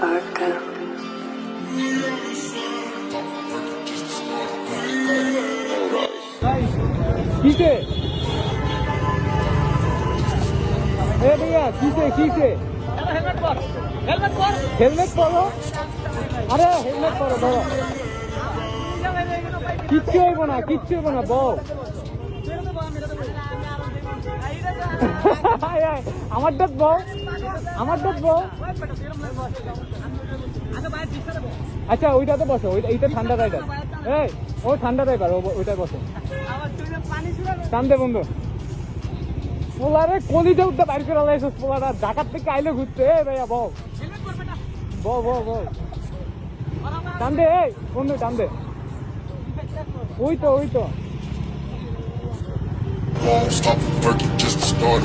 vodka. কিসে ভাইয়া কিসে হেলমেট পরো। আরে হেলমেট পরো ধরো, কিচ্ছু হইব না বউ। আমার ডাক বউ। আচ্ছা ওইটাতে বসো, এইটা ঠান্ডা রাইডার। এই ও ঠান্ডা রাইডার, ওইটাই বসো। টান দে বন্ধু। পোলারে কলিজা উঠতে বাইর করে লাইছিস, পোলাটা ঢাকার থেকে আইলে ঘুরতে। ভাইয়া বউ টান দে, এই বন্ধু টান দে। ওই তো Won't stop working just to start.